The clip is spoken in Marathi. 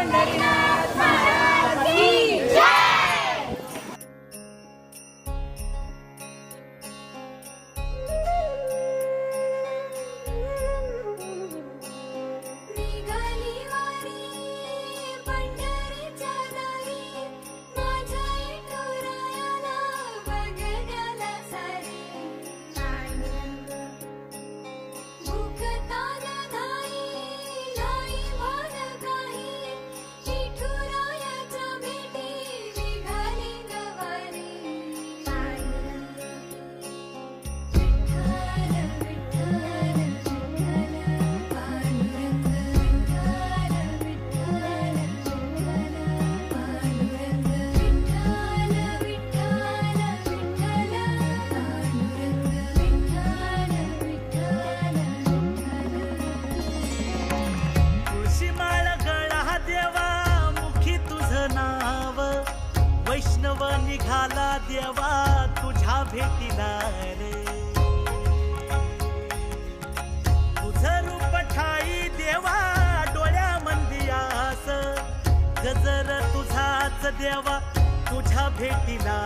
पंढरीनाथ महाराज की जय. वैष्णव निघाला देवा तुझ्या भेटीला रे. तुझं रूप ठाई देवा डोळ्यामंदी आस, गजर तुझाच देवा तुझ्या भेटीला